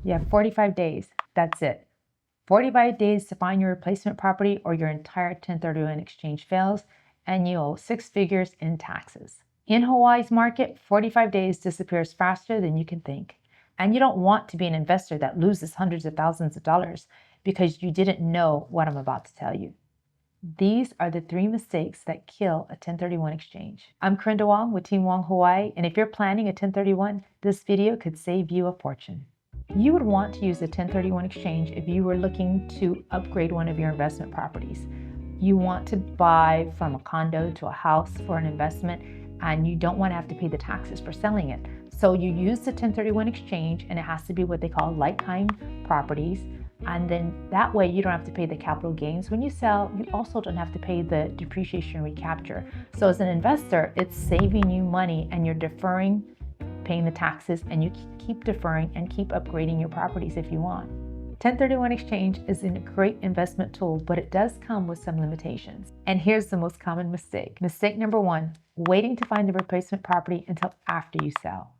You have 45 days. That's it. 45 days to find your replacement property or your entire 1031 exchange fails and you owe 6 figures in taxes. In Hawaii's market, 45 days disappears faster than you can think. And you don't want to be an investor that loses hundreds of thousands of dollars because you didn't know what I'm about to tell you. These are the 3 mistakes that kill a 1031 exchange. I'm Corinda Wong with Team Wong Hawaii, and if you're planning a 1031, this video could save you a fortune. You would want to use a 1031 exchange if you were looking to upgrade one of your investment properties. You want to buy from a condo to a house for an investment, and you don't want to have to pay the taxes for selling it. So you use the 1031 exchange, and it has to be what they call like-kind properties. And then that way you don't have to pay the capital gains when you sell. You also don't have to pay the depreciation recapture. So as an investor, it's saving you money and you're deferring paying the taxes, and you keep deferring and keep upgrading your properties if you want. 1031 exchange is a great investment tool, but it does come with some limitations. And here's the most common mistake. Mistake number 1, waiting to find the replacement property until after you sell.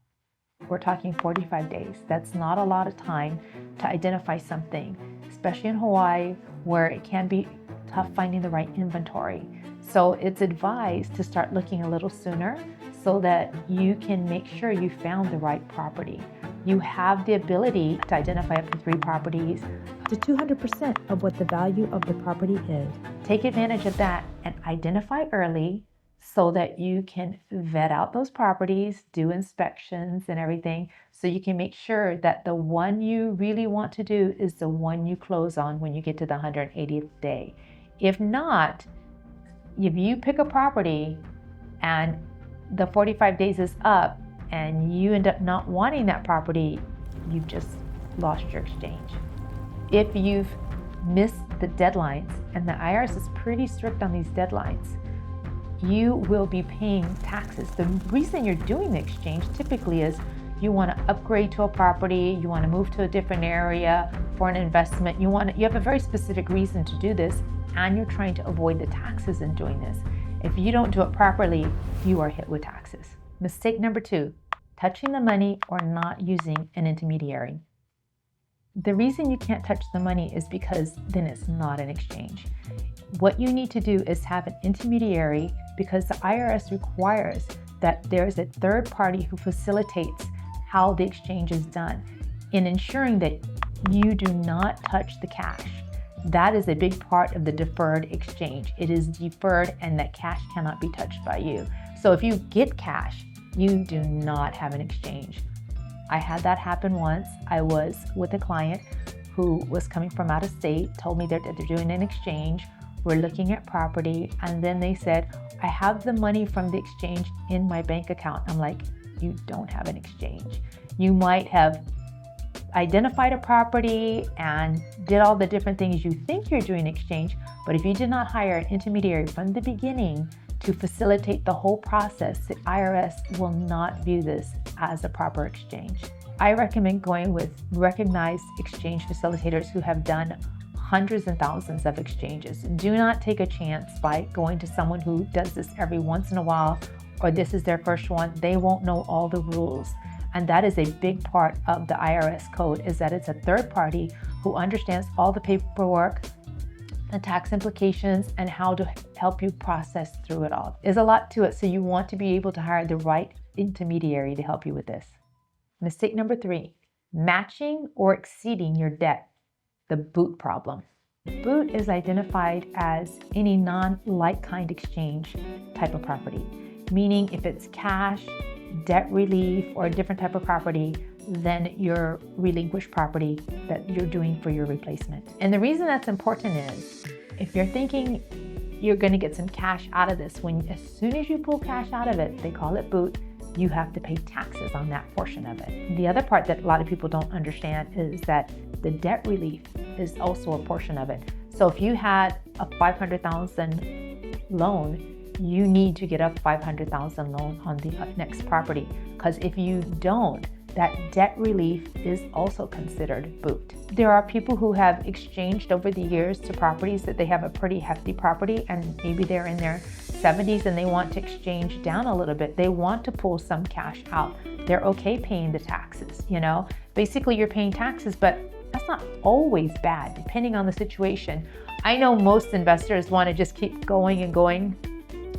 We're talking 45 days. That's not a lot of time to identify something, especially in Hawaii where it can be tough finding the right inventory. So it's advised to start looking a little sooner so that you can make sure you found the right property. You have the ability to identify up to 3 properties, up to 200% of what the value of the property is. Take advantage of that and identify early so that you can vet out those properties, do inspections and everything, so you can make sure that the one you really want to do is the one you close on when you get to the 180th day. If not, if you pick a property and the 45 days is up and you end up not wanting that property, you've just lost your exchange. If you've missed the deadlines, and the IRS is pretty strict on these deadlines, you will be paying taxes. The reason you're doing the exchange typically is you want to upgrade to a property, you want to move to a different area for an investment, you have a very specific reason to do this, and you're trying to avoid the taxes in doing this. If you don't do it properly, you are hit with taxes. Mistake number 2, touching the money or not using an intermediary. The reason you can't touch the money is because then it's not an exchange. What you need to do is have an intermediary, because the IRS requires that there's a third party who facilitates how the exchange is done in ensuring that you do not touch the cash. That is a big part of the deferred exchange. It is deferred and that cash cannot be touched by you. So if you get cash, you do not have an exchange. I had that happen once. I was with a client who was coming from out of state, told me that they're doing an exchange. We're looking at property, and then they said, I have the money from the exchange in my bank account. I'm like, you don't have an exchange. You might have identified a property and did all the different things you think you're doing in exchange, but if you did not hire an intermediary from the beginning to facilitate the whole process, the IRS will not view this as a proper exchange. I recommend going with recognized exchange facilitators who have done hundreds and thousands of exchanges. Do not take a chance by going to someone who does this every once in a while, or this is their first one. They won't know all the rules. And that is a big part of the IRS code, is that it's a third party who understands all the paperwork, the tax implications, and how to help you process through it all. There's a lot to it, so you want to be able to hire the right intermediary to help you with this. Mistake number 3, matching or exceeding your debt, the boot problem. Boot is identified as any non-like-kind exchange type of property, meaning if it's cash, debt relief, or a different type of property than your relinquished property that you're doing for your replacement. And the reason that's important is if you're thinking you're going to get some cash out of this, as soon as you pull cash out of it, they call it boot, you have to pay taxes on that portion of it. The other part that a lot of people don't understand is that the debt relief is also a portion of it. So if you had a $500,000 loan, you need to get a $500,000 loan on the next property, because if you don't, that debt relief is also considered boot. There are people who have exchanged over the years to properties that they have a pretty hefty property, and maybe they're in their 70s and they want to exchange down a little bit. They want to pull some cash out they're okay paying the taxes, you know? Basically, you're paying taxes, but that's not always bad, depending on the situation. I know most investors want to just keep going and going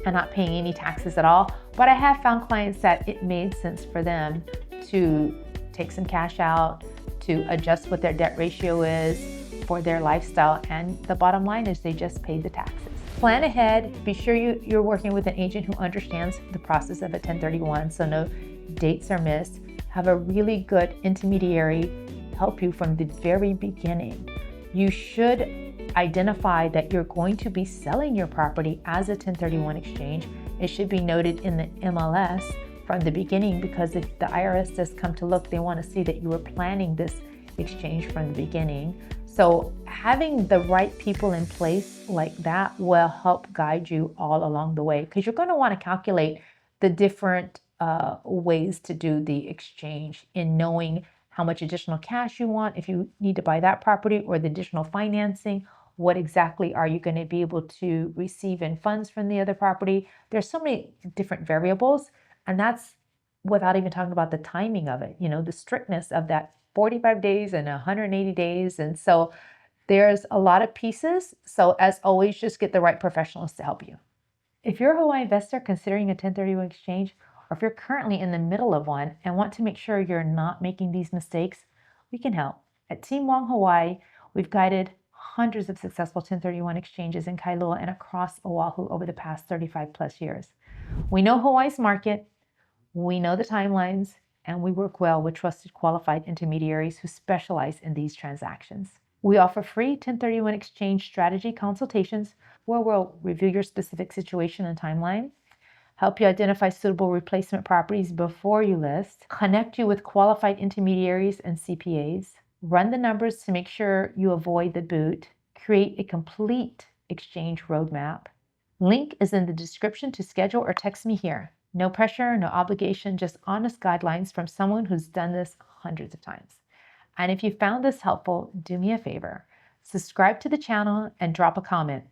and not paying any taxes at all, but I have found clients that it made sense for them to take some cash out, to adjust what their debt ratio is for their lifestyle, and the bottom line is they just paid the taxes. Plan ahead. Be sure you're working with an agent who understands the process of a 1031 so no dates are missed. Have a really good intermediary help you from the very beginning. You should identify that you're going to be selling your property as a 1031 exchange. It should be noted in the MLS from the beginning, because if the IRS does come to look, they want to see that you were planning this exchange from the beginning. So having the right people in place like that will help guide you all along the way, because you're going to want to calculate the different ways to do the exchange in knowing how much additional cash you want if you need to buy that property, or the additional financing. What exactly are you going to be able to receive in funds from the other property? There's so many different variables, and that's without even talking about the timing of it, you know, the strictness of that 45 days and 180 days. And so there's a lot of pieces. So as always, just get the right professionals to help you. If you're a Hawaii investor considering a 1031 exchange, or if you're currently in the middle of one and want to make sure you're not making these mistakes, we can help. At Team Wong Hawaii, we've guided hundreds of successful 1031 exchanges in Kailua and across Oahu over the past 35 plus years. We know Hawaii's market, we know the timelines, and we work well with trusted qualified intermediaries who specialize in these transactions. We offer free 1031 exchange strategy consultations where we'll review your specific situation and timeline, help you identify suitable replacement properties before you list, connect you with qualified intermediaries and CPAs, run the numbers to make sure you avoid the boot, create a complete exchange roadmap. Link is in the description to schedule or text me here. No pressure, no obligation, just honest guidelines from someone who's done this hundreds of times. And if you found this helpful, do me a favor. Subscribe to the channel and drop a comment.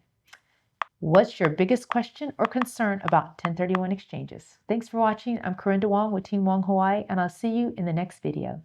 What's your biggest question or concern about 1031 exchanges? Thanks for watching. I'm Corinda Wong with Team Wong Hawaii, and I'll see you in the next video.